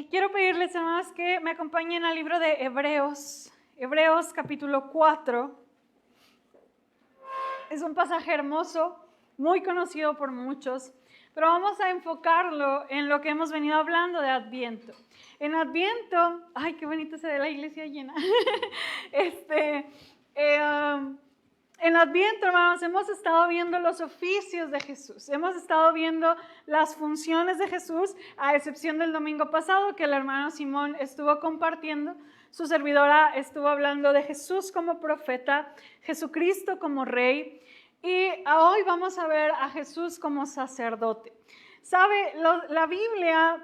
Y quiero pedirles, hermanos, que me acompañen al libro de Hebreos, Hebreos capítulo 4. Es un pasaje hermoso, muy conocido por muchos, pero vamos a enfocarlo en lo que hemos venido hablando de Adviento. En Adviento, ay, qué bonito se ve la iglesia llena. En Adviento, hermanos, hemos estado viendo los oficios de Jesús, hemos estado viendo las funciones de Jesús, a excepción del domingo pasado que el hermano Simón estuvo compartiendo. Su servidora estuvo hablando de Jesús como profeta, Jesucristo como rey, y hoy vamos a ver a Jesús como sacerdote. ¿Sabe? La Biblia,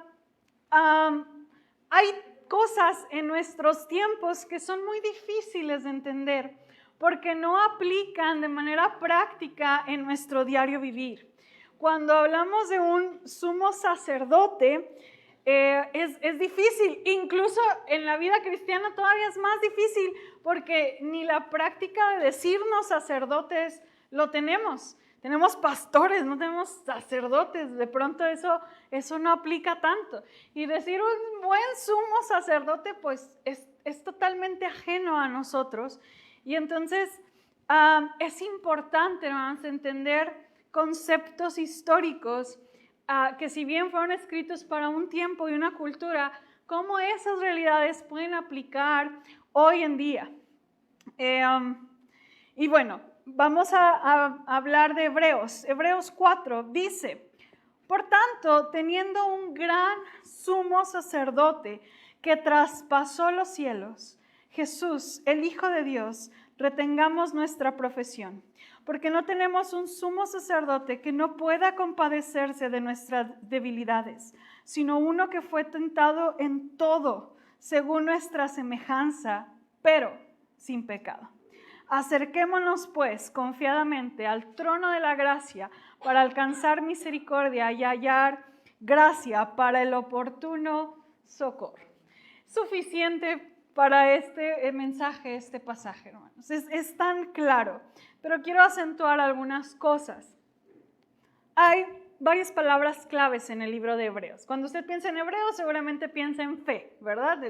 hay cosas en nuestros tiempos que son muy difíciles de entender, porque no aplican de manera práctica en nuestro diario vivir. Cuando hablamos de un sumo sacerdote, es difícil, incluso en la vida cristiana todavía es más difícil, porque ni la práctica de decirnos sacerdotes lo tenemos. Tenemos pastores, no tenemos sacerdotes, de pronto eso no aplica tanto. Y decir un buen sumo sacerdote, pues es totalmente ajeno a nosotros. Y entonces es importante, hermanos, entender conceptos históricos que si bien fueron escritos para un tiempo y una cultura, cómo esas realidades pueden aplicar hoy en día. Y bueno, vamos a hablar de Hebreos. Hebreos 4 dice: por tanto, teniendo un gran sumo sacerdote que traspasó los cielos, Jesús, el Hijo de Dios, retengamos nuestra profesión, porque no tenemos un sumo sacerdote que no pueda compadecerse de nuestras debilidades, sino uno que fue tentado en todo, según nuestra semejanza, pero sin pecado. Acerquémonos, pues, confiadamente al trono de la gracia para alcanzar misericordia y hallar gracia para el oportuno socorro. Suficiente para este mensaje, este pasaje, hermanos. Es tan claro, pero quiero acentuar algunas cosas. Hay varias palabras claves en el libro de Hebreos. Cuando usted piensa en Hebreos, seguramente piensa en fe, ¿verdad?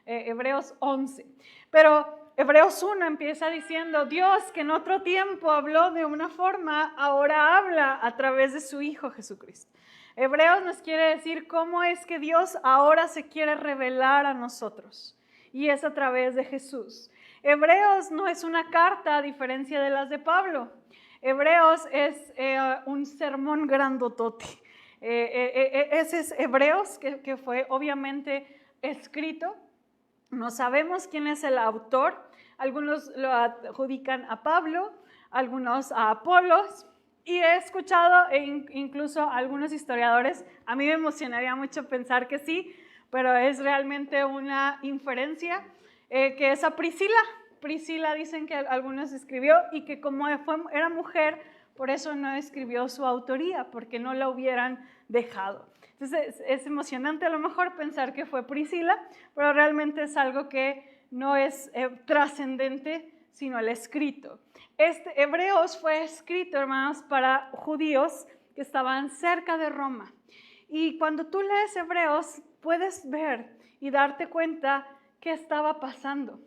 Hebreos 11. Pero Hebreos 1 empieza diciendo: Dios, que en otro tiempo habló de una forma, ahora habla a través de su Hijo Jesucristo. Hebreos nos quiere decir cómo es que Dios ahora se quiere revelar a nosotros, y es a través de Jesús. Hebreos no es una carta a diferencia de las de Pablo. Hebreos es un sermón grandotote. Ese es Hebreos, que fue obviamente escrito. No sabemos quién es el autor. Algunos lo adjudican a Pablo, algunos a Apolos. Y he escuchado incluso algunos historiadores, a mí me emocionaría mucho pensar que sí, pero es realmente una inferencia, que es a Priscila. Priscila dicen que algunos escribió y que como era mujer, por eso no escribió su autoría, porque no la hubieran dejado. Entonces es emocionante a lo mejor pensar que fue Priscila, pero realmente es algo que no es trascendente, sino el escrito. Hebreos fue escrito, hermanos, para judíos que estaban cerca de Roma. Y cuando tú lees Hebreos, puedes ver y darte cuenta qué estaba pasando.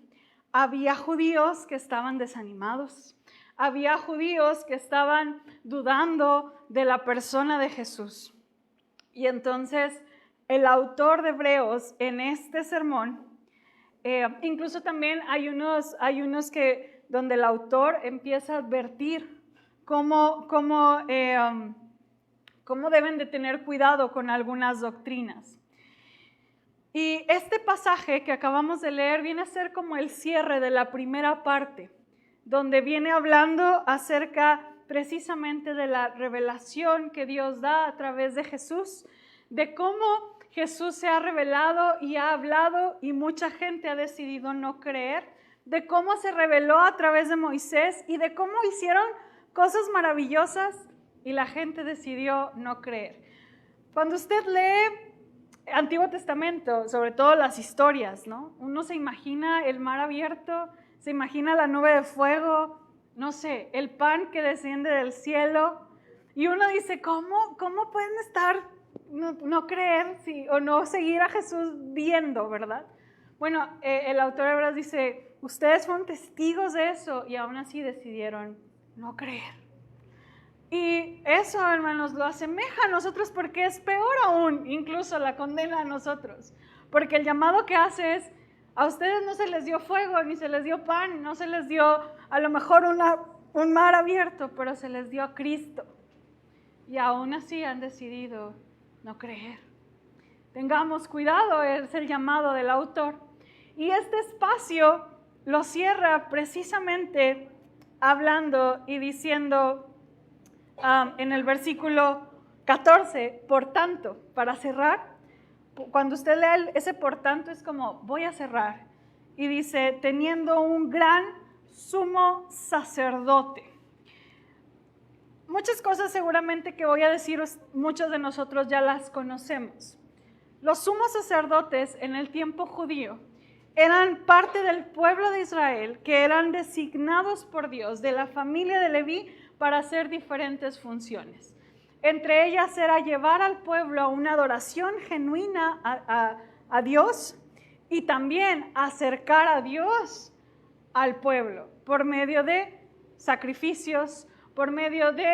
Había judíos que estaban desanimados. Había judíos que estaban dudando de la persona de Jesús. Y entonces el autor de Hebreos en este sermón, incluso también hay unos que donde el autor empieza a advertir cómo deben de tener cuidado con algunas doctrinas. Y este pasaje que acabamos de leer viene a ser como el cierre de la primera parte, donde viene hablando acerca precisamente de la revelación que Dios da a través de Jesús, de cómo Jesús se ha revelado y ha hablado y mucha gente ha decidido no creer, de cómo se reveló a través de Moisés y de cómo hicieron cosas maravillosas y la gente decidió no creer. Cuando usted lee Antiguo Testamento, sobre todo las historias, ¿no? Uno se imagina el mar abierto, se imagina la nube de fuego, no sé, el pan que desciende del cielo, y uno dice, ¿cómo pueden estar no creer o no seguir a Jesús viendo, ¿verdad? Bueno, el autor de Hebreos dice, ustedes fueron testigos de eso y aún así decidieron no creer. Y eso, hermanos, lo asemeja a nosotros porque es peor aún, incluso la condena a nosotros. Porque el llamado que hace es, a ustedes no se les dio fuego, ni se les dio pan, no se les dio a lo mejor un mar abierto, pero se les dio a Cristo. Y aún así han decidido no creer. Tengamos cuidado, es el llamado del autor. Y este espacio lo cierra precisamente hablando y diciendo en el versículo 14, por tanto, para cerrar, cuando usted lee ese por tanto es como voy a cerrar. Y dice, teniendo un gran sumo sacerdote. Muchas cosas seguramente que voy a decir, muchos de nosotros ya las conocemos. Los sumos sacerdotes en el tiempo judío eran parte del pueblo de Israel que eran designados por Dios de la familia de Leví para hacer diferentes funciones. Entre ellas era llevar al pueblo a una adoración genuina a Dios y también acercar a Dios al pueblo por medio de sacrificios, por medio de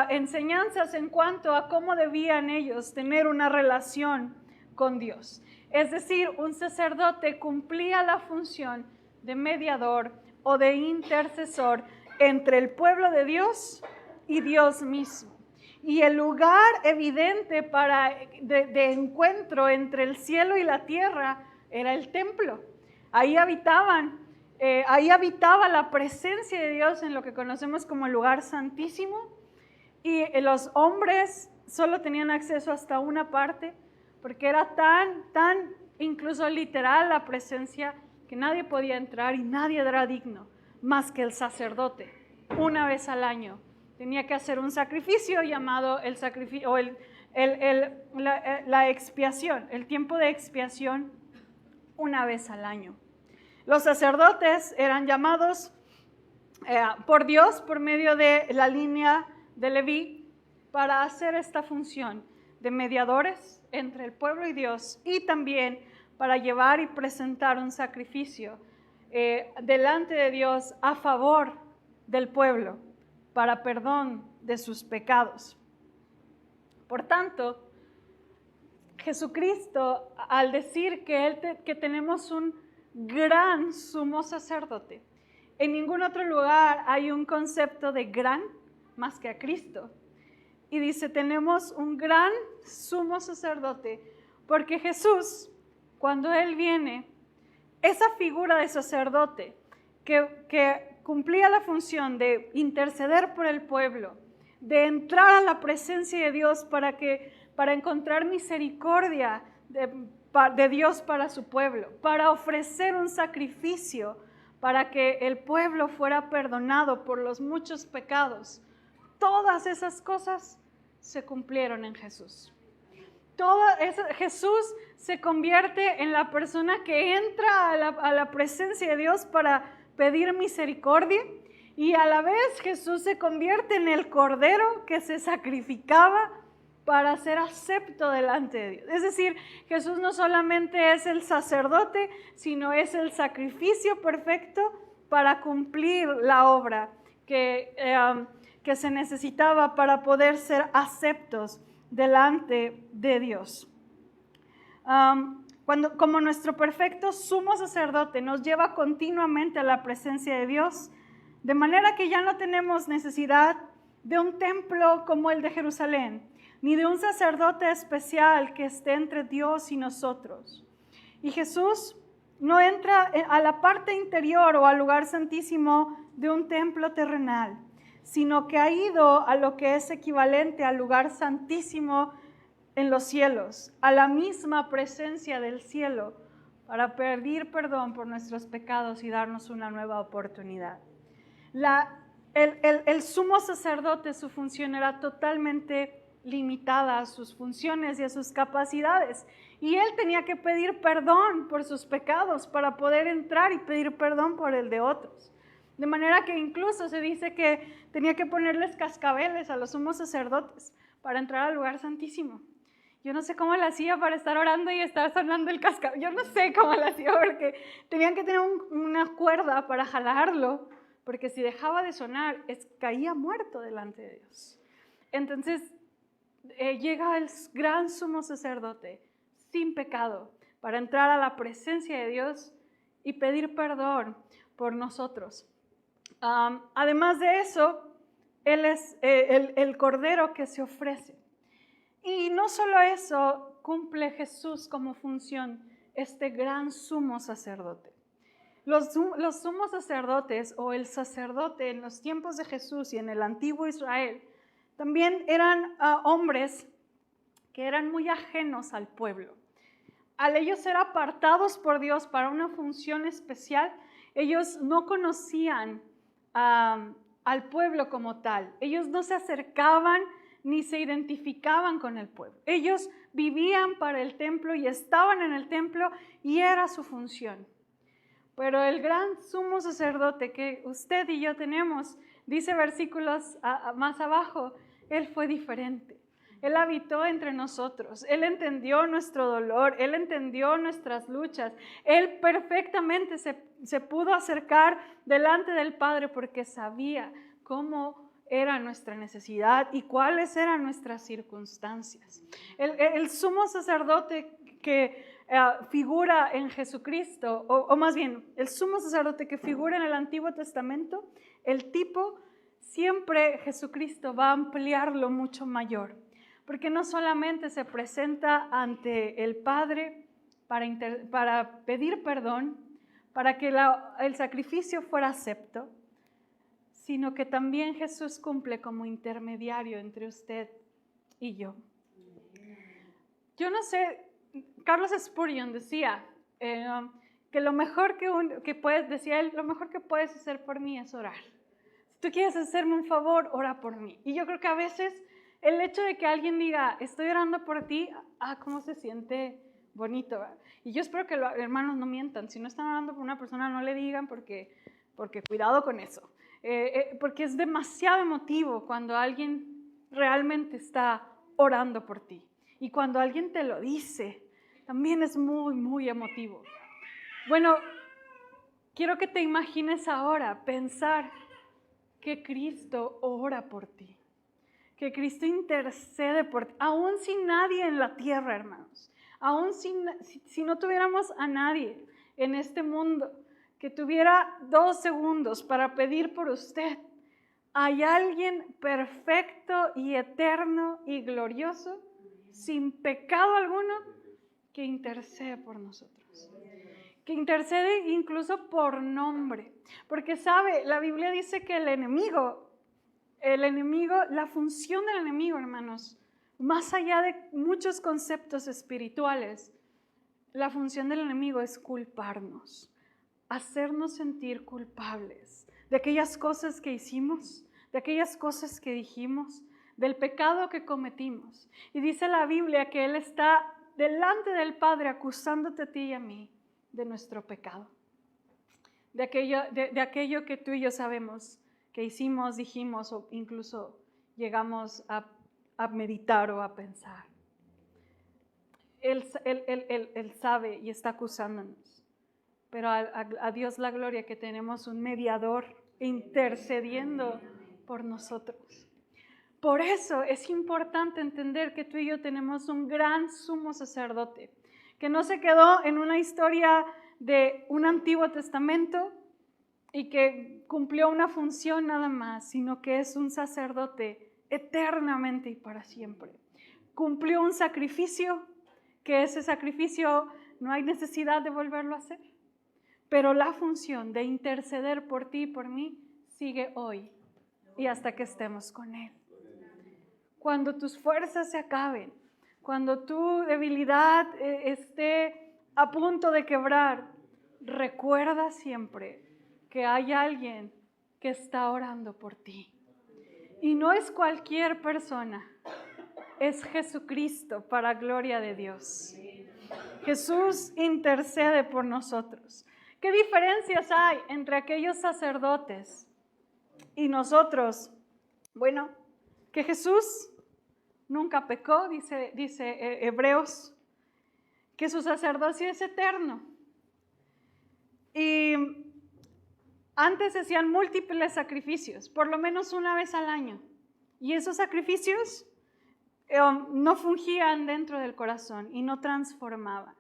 enseñanzas en cuanto a cómo debían ellos tener una relación con Dios. Es decir, un sacerdote cumplía la función de mediador o de intercesor entre el pueblo de Dios y Dios mismo. Y el lugar evidente de encuentro entre el cielo y la tierra era el templo. Ahí habitaba la presencia de Dios en lo que conocemos como el lugar santísimo. Y los hombres solo tenían acceso hasta una parte, porque era tan incluso literal la presencia que nadie podía entrar y nadie era digno más que el sacerdote. Una vez al año tenía que hacer un sacrificio llamado el sacrificio o la expiación, el tiempo de expiación una vez al año. Los sacerdotes eran llamados por Dios por medio de la línea de Leví para hacer esta función de mediadores entre el pueblo y Dios y también para llevar y presentar un sacrificio delante de Dios a favor del pueblo para perdón de sus pecados. Por tanto, Jesucristo, al decir que tenemos un gran sumo sacerdote, en ningún otro lugar hay un concepto de gran más que a Cristo. Y dice, tenemos un gran sumo sacerdote, porque Jesús, cuando Él viene, esa figura de sacerdote que cumplía la función de interceder por el pueblo, de entrar a la presencia de Dios para encontrar misericordia de Dios para su pueblo, para ofrecer un sacrificio para que el pueblo fuera perdonado por los muchos pecados. Todas esas cosas se cumplieron en Jesús. Jesús se convierte en la persona que entra a la presencia de Dios para pedir misericordia y a la vez Jesús se convierte en el cordero que se sacrificaba para ser acepto delante de Dios. Es decir, Jesús no solamente es el sacerdote, sino es el sacrificio perfecto para cumplir la obra que se necesitaba para poder ser aceptos delante de Dios. Como nuestro perfecto sumo sacerdote nos lleva continuamente a la presencia de Dios, de manera que ya no tenemos necesidad de un templo como el de Jerusalén, ni de un sacerdote especial que esté entre Dios y nosotros. Y Jesús no entra a la parte interior o al lugar santísimo de un templo terrenal, sino que ha ido a lo que es equivalente al lugar santísimo en los cielos, a la misma presencia del cielo, para pedir perdón por nuestros pecados y darnos una nueva oportunidad. El sumo sacerdote, su función era totalmente limitada a sus funciones y a sus capacidades, y él tenía que pedir perdón por sus pecados para poder entrar y pedir perdón por el de otros. De manera que incluso se dice que tenía que ponerles cascabeles a los sumos sacerdotes para entrar al lugar santísimo. Yo no sé cómo la hacía para estar orando y estar sonando el cascabel. Yo no sé cómo la hacía porque tenían que tener una cuerda para jalarlo, porque si dejaba de sonar, caía muerto delante de Dios. Entonces llega el gran sumo sacerdote sin pecado para entrar a la presencia de Dios y pedir perdón por nosotros. Además de eso, Él es el cordero que se ofrece. Y no solo eso, cumple Jesús como función este gran sumo sacerdote. Los sumos sacerdotes o el sacerdote en los tiempos de Jesús y en el antiguo Israel también eran hombres que eran muy ajenos al pueblo. Al ellos ser apartados por Dios para una función especial, ellos no conocían al pueblo como tal. Ellos no se acercaban ni se identificaban con el pueblo. Ellos vivían para el templo y estaban en el templo y era su función. Pero el gran sumo sacerdote que usted y yo tenemos, dice versículos más abajo, Él fue diferente. Él habitó entre nosotros, Él entendió nuestro dolor, Él entendió nuestras luchas, Él perfectamente se pudo acercar delante del Padre porque sabía cómo era nuestra necesidad y cuáles eran nuestras circunstancias. El sumo sacerdote que figura en Jesucristo, o más bien, el sumo sacerdote que figura en el Antiguo Testamento, el tipo, siempre Jesucristo va a ampliarlo mucho mayor, porque no solamente se presenta ante el Padre para pedir perdón, para que el sacrificio fuera acepto, sino que también Jesús cumple como intermediario entre usted y yo. Yo no sé, Carlos Spurgeon decía que lo mejor decía él, lo mejor que puedes hacer por mí es orar. Si tú quieres hacerme un favor, ora por mí. Y yo creo que a veces el hecho de que alguien diga, estoy orando por ti, cómo se siente bonito, ¿verdad? Y yo espero que los hermanos no mientan. Si no están orando por una persona, no le digan porque cuidado con eso. Porque es demasiado emotivo cuando alguien realmente está orando por ti. Y cuando alguien te lo dice, también es muy, muy emotivo. Bueno, quiero que te imagines ahora pensar que Cristo ora por ti, que Cristo intercede por ti, aún sin nadie en la tierra, hermanos, aún si no tuviéramos a nadie en este mundo que tuviera 2 segundos para pedir por usted, hay alguien perfecto y eterno y glorioso, sin pecado alguno, que intercede por nosotros. Que intercede incluso por nombre. Porque sabe, la Biblia dice que el enemigo, la función del enemigo, hermanos, más allá de muchos conceptos espirituales, la función del enemigo es culparnos, hacernos sentir culpables de aquellas cosas que hicimos, de aquellas cosas que dijimos, del pecado que cometimos. Y dice la Biblia que Él está delante del Padre acusándote a ti y a mí de nuestro pecado, de aquello que tú y yo sabemos que hicimos, dijimos o incluso llegamos a meditar o a pensar. Él sabe y está acusándonos. Pero a Dios la gloria que tenemos un mediador intercediendo por nosotros. Por eso es importante entender que tú y yo tenemos un gran sumo sacerdote, que no se quedó en una historia de un Antiguo Testamento y que cumplió una función nada más, sino que es un sacerdote eternamente y para siempre. Cumplió un sacrificio, que ese sacrificio no hay necesidad de volverlo a hacer. Pero la función de interceder por ti y por mí sigue hoy y hasta que estemos con Él. Cuando tus fuerzas se acaben, cuando tu debilidad esté a punto de quebrar, recuerda siempre que hay alguien que está orando por ti. Y no es cualquier persona, es Jesucristo para gloria de Dios. Jesús intercede por nosotros. ¿Qué diferencias hay entre aquellos sacerdotes y nosotros? Bueno, que Jesús nunca pecó, dice Hebreos, que su sacerdocio es eterno. Y antes hacían múltiples sacrificios, por lo menos una vez al año. Y esos sacrificios no fungían dentro del corazón y no transformaban.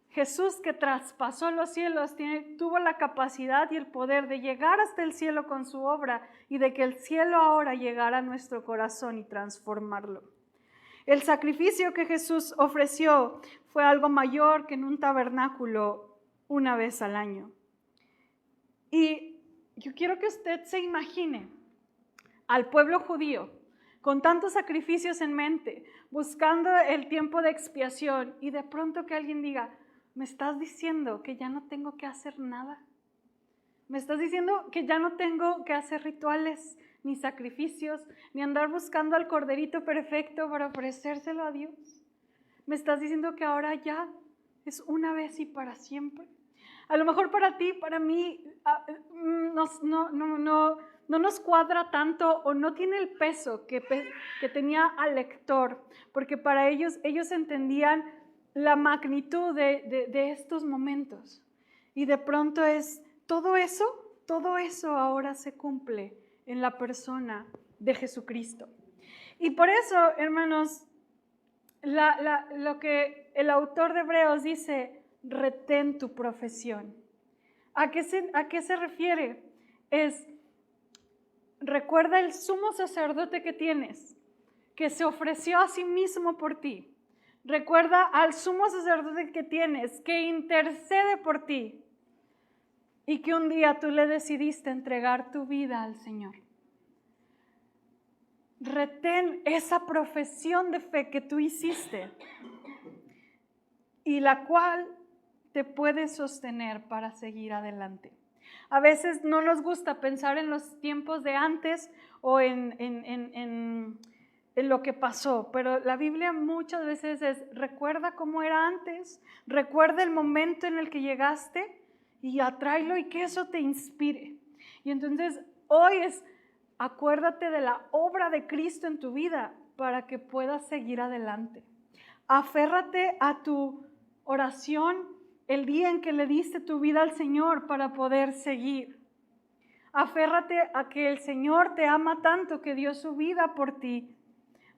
Jesús, que traspasó los cielos, tuvo la capacidad y el poder de llegar hasta el cielo con su obra y de que el cielo ahora llegara a nuestro corazón y transformarlo. El sacrificio que Jesús ofreció fue algo mayor que en un tabernáculo una vez al año. Y yo quiero que usted se imagine al pueblo judío con tantos sacrificios en mente, buscando el tiempo de expiación, y de pronto que alguien diga, ¿me estás diciendo que ya no tengo que hacer nada? ¿Me estás diciendo que ya no tengo que hacer rituales, ni sacrificios, ni andar buscando al corderito perfecto para ofrecérselo a Dios? ¿Me estás diciendo que ahora ya es una vez y para siempre? A lo mejor para ti, para mí, no nos cuadra tanto o no tiene el peso que tenía al lector, porque para ellos entendían la magnitud de estos momentos. Y de pronto es todo eso ahora se cumple en la persona de Jesucristo. Y por eso, hermanos, lo que el autor de Hebreos dice, retén tu profesión. ¿A qué se refiere? Recuerda el sumo sacerdote que tienes, que se ofreció a sí mismo por ti. Recuerda al sumo sacerdote que tienes, que intercede por ti y que un día tú le decidiste entregar tu vida al Señor. Retén esa profesión de fe que tú hiciste y la cual te puede sostener para seguir adelante. A veces no nos gusta pensar en los tiempos de antes o en lo que pasó, pero la Biblia muchas veces recuerda cómo era antes, recuerda el momento en el que llegaste y atráelo y que eso te inspire. Y entonces hoy acuérdate de la obra de Cristo en tu vida para que puedas seguir adelante. Aférrate a tu oración el día en que le diste tu vida al Señor para poder seguir. Aférrate a que el Señor te ama tanto que dio su vida por ti.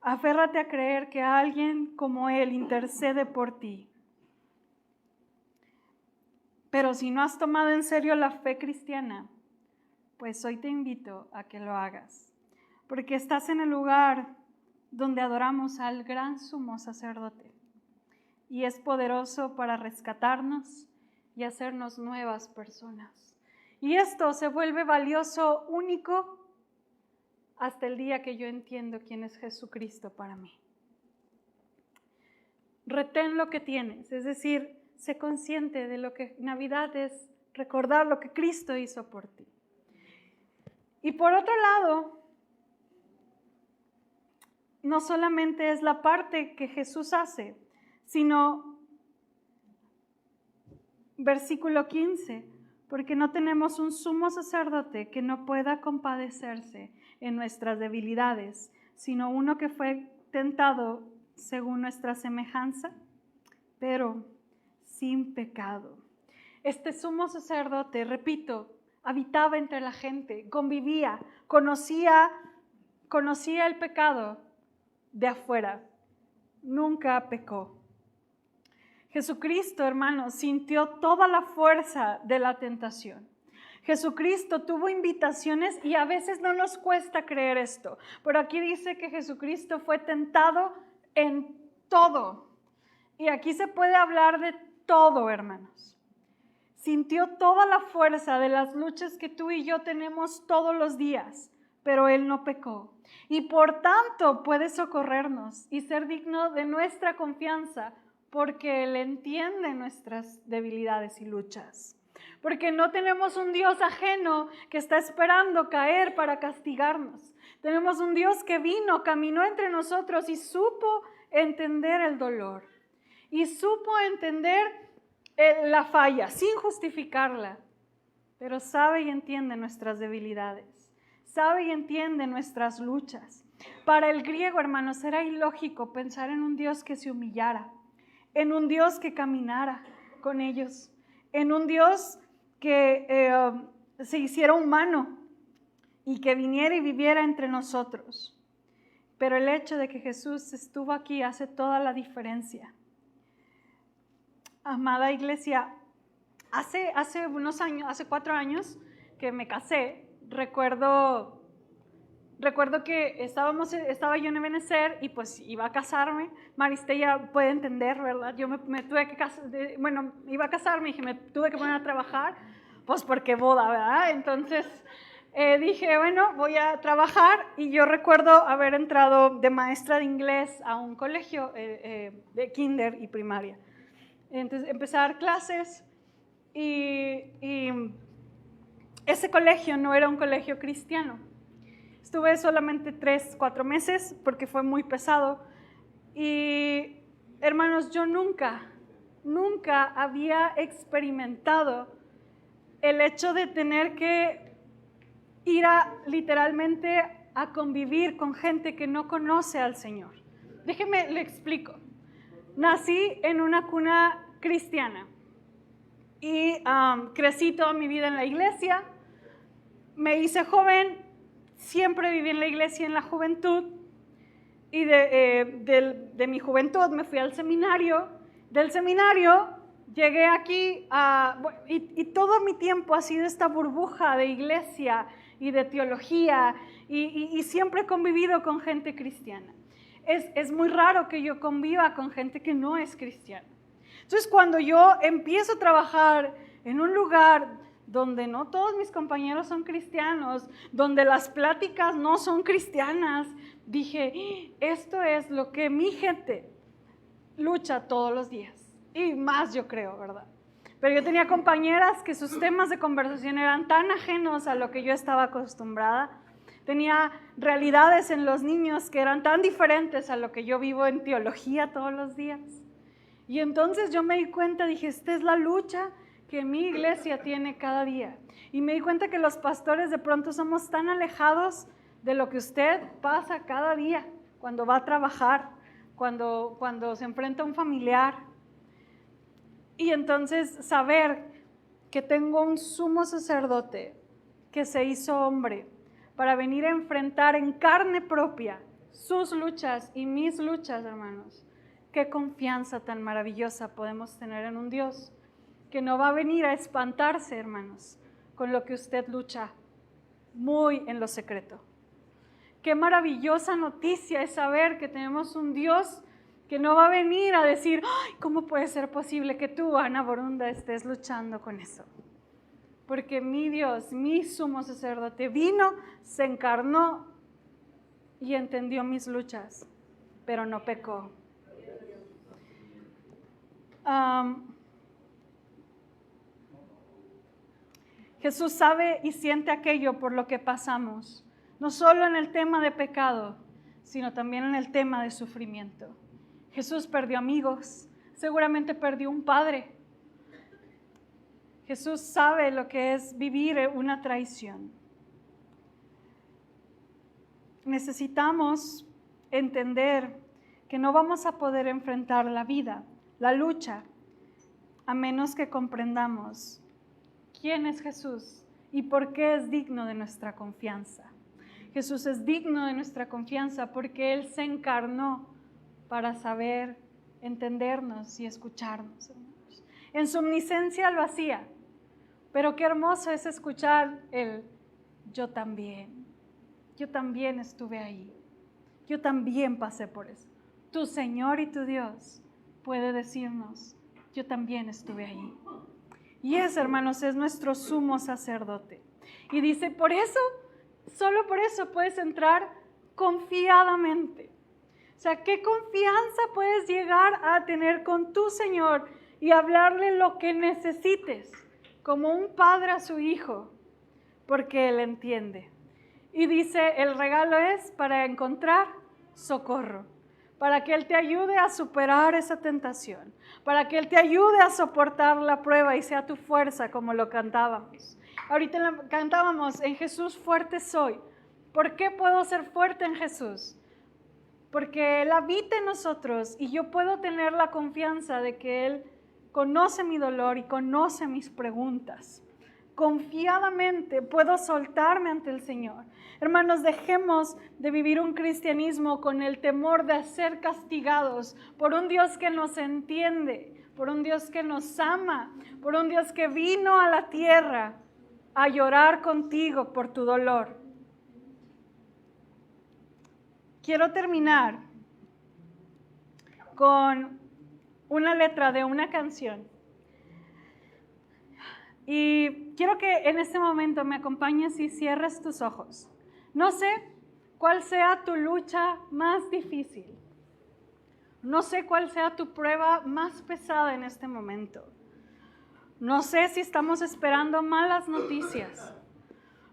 Aférrate a creer que alguien como Él intercede por ti. Pero si no has tomado en serio la fe cristiana, pues hoy te invito a que lo hagas. Porque estás en el lugar donde adoramos al gran sumo sacerdote. Y es poderoso para rescatarnos y hacernos nuevas personas. Y esto se vuelve valioso, único, hasta el día que yo entiendo quién es Jesucristo para mí. Retén lo que tienes, es decir, sé consciente de lo que Navidad es, recordar lo que Cristo hizo por ti. Y por otro lado, no solamente es la parte que Jesús hace, sino, versículo 15, porque no tenemos un sumo sacerdote que no pueda compadecerse en nuestras debilidades, sino uno que fue tentado según nuestra semejanza, pero sin pecado. Este sumo sacerdote, repito, habitaba entre la gente, convivía, conocía el pecado de afuera, nunca pecó. Jesucristo, hermanos, sintió toda la fuerza de la tentación. Jesucristo tuvo invitaciones y a veces no nos cuesta creer esto, pero aquí dice que Jesucristo fue tentado en todo. Y aquí se puede hablar de todo, hermanos. Sintió toda la fuerza de las luchas que tú y yo tenemos todos los días, pero Él no pecó. Y por tanto puede socorrernos y ser digno de nuestra confianza, porque Él entiende nuestras debilidades y luchas. Porque no tenemos un Dios ajeno que está esperando caer para castigarnos. Tenemos un Dios que vino, caminó entre nosotros y supo entender el dolor. Y supo entender la falla sin justificarla. Pero sabe y entiende nuestras debilidades. Sabe y entiende nuestras luchas. Para el griego, hermanos, era ilógico pensar en un Dios que se humillara, en un Dios que caminara con ellos, en un Dios que se hiciera humano y que viniera y viviera entre nosotros. Pero el hecho de que Jesús estuvo aquí hace toda la diferencia. Amada iglesia, hace unos años, hace 4 años que me casé, recuerdo que estaba yo en Ebenezer y pues iba a casarme. Maristella puede entender, ¿verdad? Yo me tuve que casar, iba a casarme y dije, me tuve que poner a trabajar, pues porque boda, ¿verdad? Entonces dije, bueno, voy a trabajar, y yo recuerdo haber entrado de maestra de inglés a un colegio de kinder y primaria. Entonces empecé a dar clases y ese colegio no era un colegio cristiano. Estuve solamente 3-4 meses porque fue muy pesado. Y hermanos, yo nunca había experimentado el hecho de tener que ir literalmente a convivir con gente que no conoce al Señor. Déjeme, le explico. Nací en una cuna cristiana y crecí toda mi vida en la iglesia. Me hice joven. Siempre viví en la iglesia en la juventud, y de mi juventud me fui al seminario. Del seminario llegué aquí y todo mi tiempo ha sido esta burbuja de iglesia y de teología, y siempre he convivido con gente cristiana. Es muy raro que yo conviva con gente que no es cristiana. Entonces, cuando yo empiezo a trabajar en un lugar donde no todos mis compañeros son cristianos, donde las pláticas no son cristianas, dije, esto es lo que mi gente lucha todos los días, y más yo creo, ¿verdad? Pero yo tenía compañeras que sus temas de conversación eran tan ajenos a lo que yo estaba acostumbrada. Tenía realidades en los niños que eran tan diferentes a lo que yo vivo en teología todos los días. Y entonces yo me di cuenta, dije, esta es la lucha que mi iglesia tiene cada día. Y me di cuenta que los pastores de pronto somos tan alejados de lo que usted pasa cada día, cuando va a trabajar, cuando se enfrenta a un familiar. Y entonces saber que tengo un sumo sacerdote que se hizo hombre para venir a enfrentar en carne propia sus luchas y mis luchas, hermanos. Qué confianza tan maravillosa podemos tener en un Dios que no va a venir a espantarse, hermanos, con lo que usted lucha muy en lo secreto. Qué maravillosa noticia es saber que tenemos un Dios que no va a venir a decir, ¡ay, cómo puede ser posible que tú, Ana Borunda, estés luchando con eso! Porque mi Dios, mi sumo sacerdote, vino, se encarnó y entendió mis luchas, pero no pecó. Jesús sabe y siente aquello por lo que pasamos, no solo en el tema de pecado, sino también en el tema de sufrimiento. Jesús perdió amigos, seguramente perdió un padre. Jesús sabe lo que es vivir una traición. Necesitamos entender que no vamos a poder enfrentar la vida, la lucha, a menos que comprendamos quién es Jesús y por qué es digno de nuestra confianza. Jesús es digno de nuestra confianza porque Él se encarnó para saber entendernos y escucharnos. En su omnisciencia lo hacía, pero qué hermoso es escuchar el yo también estuve ahí, yo también pasé por eso. Tu Señor y tu Dios puede decirnos, yo también estuve ahí. Y ese, hermanos, es nuestro sumo sacerdote. Y dice, por eso, solo por eso puedes entrar confiadamente. O sea, ¿qué confianza puedes llegar a tener con tu Señor y hablarle lo que necesites, como un padre a su hijo? Porque Él entiende. Y dice, el regalo es para encontrar socorro, para que Él te ayude a superar esa tentación, para que Él te ayude a soportar la prueba y sea tu fuerza, como lo cantábamos. Ahorita cantábamos, en Jesús fuerte soy. ¿Por qué puedo ser fuerte en Jesús? porque Él habita en nosotros y yo puedo tener la confianza de que Él conoce mi dolor y conoce mis preguntas. Confiadamente puedo soltarme ante el Señor. Hermanos, dejemos de vivir un cristianismo con el temor de ser castigados por un Dios que nos entiende, por un Dios que nos ama, por un Dios que vino a la tierra a llorar contigo por tu dolor. Quiero terminar con una letra de una canción. Y quiero que en este momento me acompañes y cierres tus ojos. No sé cuál sea tu lucha más difícil. No sé cuál sea tu prueba más pesada en este momento. No sé si estamos esperando malas noticias.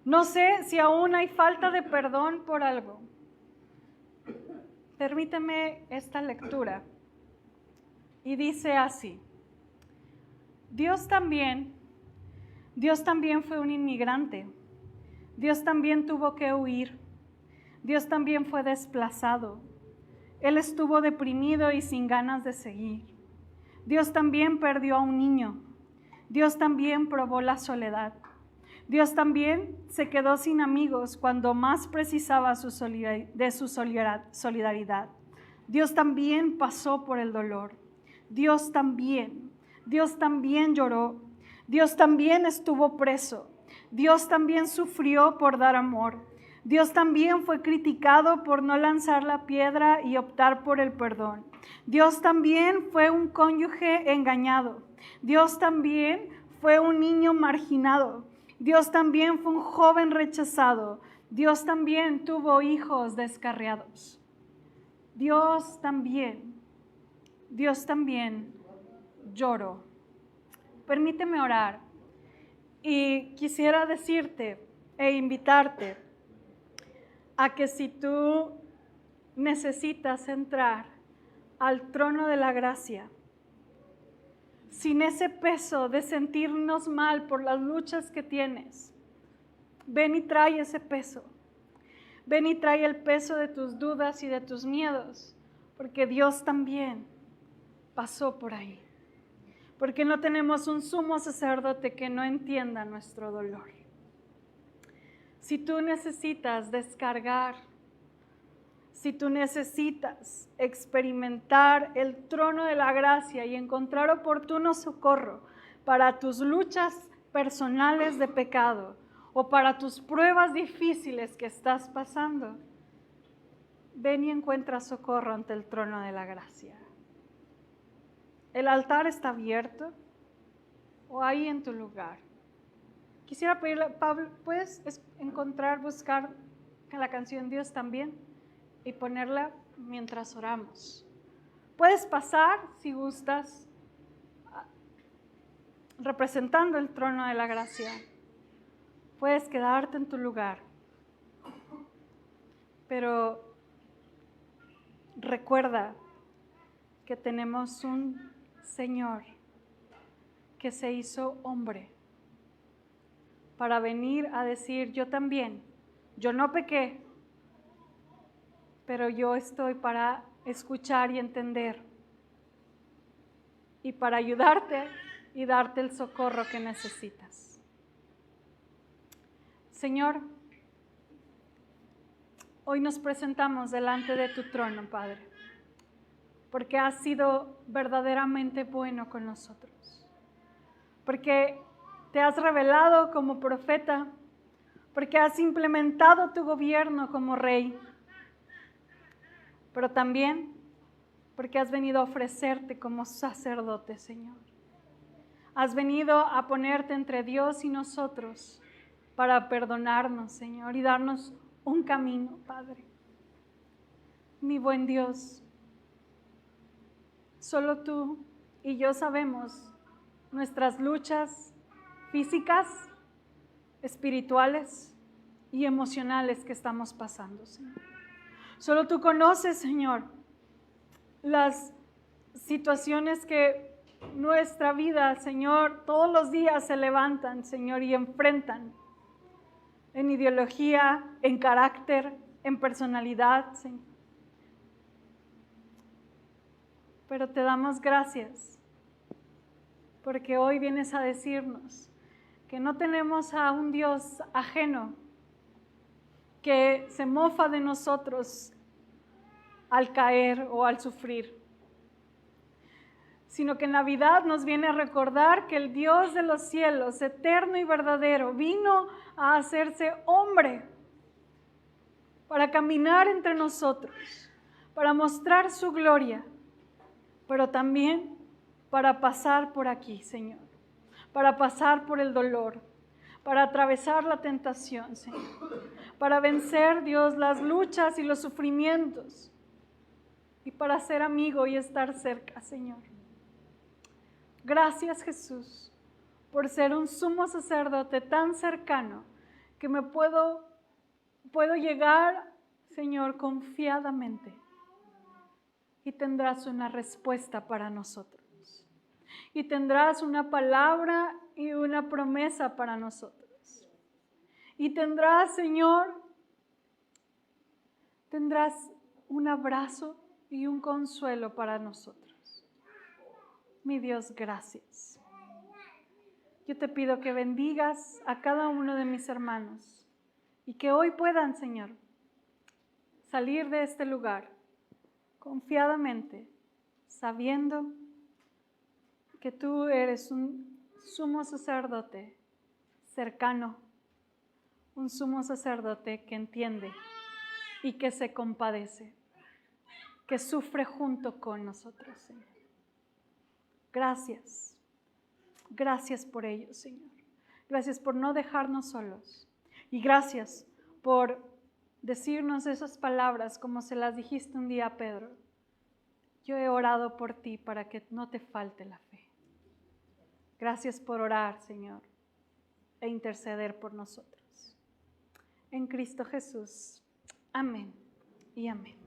No sé si aún hay falta de perdón por algo. Permíteme esta lectura. Y dice así: Dios también fue un inmigrante. Dios también tuvo que huir. Dios también fue desplazado. Él estuvo deprimido y sin ganas de seguir. Dios también perdió a un niño. Dios también probó la soledad. Dios también se quedó sin amigos cuando más precisaba de su solidaridad. Dios también pasó por el dolor. Dios también lloró. Dios también estuvo preso. Dios también sufrió por dar amor. Dios también fue criticado por no lanzar la piedra y optar por el perdón. Dios también fue un cónyuge engañado. Dios también fue un niño marginado. Dios también fue un joven rechazado. Dios también tuvo hijos descarriados. Dios también lloró. Permíteme orar y quisiera decirte e invitarte a que si tú necesitas entrar al trono de la gracia, sin ese peso de sentirnos mal por las luchas que tienes, ven y trae ese peso. Ven y trae el peso de tus dudas y de tus miedos, porque Dios también pasó por ahí. Porque no tenemos un sumo sacerdote que no entienda nuestro dolor. Si tú necesitas descargar, si tú necesitas experimentar el trono de la gracia y encontrar oportuno socorro para tus luchas personales de pecado o para tus pruebas difíciles que estás pasando, ven y encuentra socorro ante el trono de la gracia. El altar está abierto o ahí en tu lugar. Quisiera pedirle, Pablo, ¿puedes buscar la canción Dios también y ponerla mientras oramos? Puedes pasar, si gustas, representando el trono de la gracia. Puedes quedarte en tu lugar. Pero recuerda que tenemos un Señor que se hizo hombre para venir a decir, yo también, yo no pequé, pero yo estoy para escuchar y entender y para ayudarte y darte el socorro que necesitas. Señor, hoy nos presentamos delante de tu trono, Padre, porque has sido verdaderamente bueno con nosotros, porque te has revelado como profeta, porque has implementado tu gobierno como rey, pero también porque has venido a ofrecerte como sacerdote, Señor. Has venido a ponerte entre Dios y nosotros para perdonarnos, Señor, y darnos un camino, Padre. Mi buen Dios, solo tú y yo sabemos nuestras luchas físicas, espirituales y emocionales que estamos pasando, Señor. Solo tú conoces, Señor, las situaciones que nuestra vida, Señor, todos los días se levantan, Señor, y enfrentan en ideología, en carácter, en personalidad, Señor. Pero te damos gracias porque hoy vienes a decirnos que no tenemos a un Dios ajeno que se mofa de nosotros al caer o al sufrir, sino que en Navidad nos viene a recordar que el Dios de los cielos, eterno y verdadero, vino a hacerse hombre para caminar entre nosotros, para mostrar su gloria, pero también para pasar por aquí, Señor, para pasar por el dolor, para atravesar la tentación, Señor, para vencer, Dios, las luchas y los sufrimientos, y para ser amigo y estar cerca, Señor. Gracias, Jesús, por ser un sumo sacerdote tan cercano que me puedo llegar, Señor, confiadamente, y tendrás una respuesta para nosotros. Y tendrás una palabra y una promesa para nosotros. Y tendrás, Señor, tendrás un abrazo y un consuelo para nosotros. Mi Dios, gracias. Yo te pido que bendigas a cada uno de mis hermanos y que hoy puedan, Señor, salir de este lugar confiadamente, sabiendo que tú eres un sumo sacerdote cercano, un sumo sacerdote que entiende y que se compadece, que sufre junto con nosotros, Señor. Gracias. Gracias por ello, Señor. Gracias por no dejarnos solos. Y gracias por decirnos esas palabras como se las dijiste un día a Pedro. Yo he orado por ti para que no te falte la fe. Gracias por orar, Señor, e interceder por nosotros. En Cristo Jesús. Amén y amén.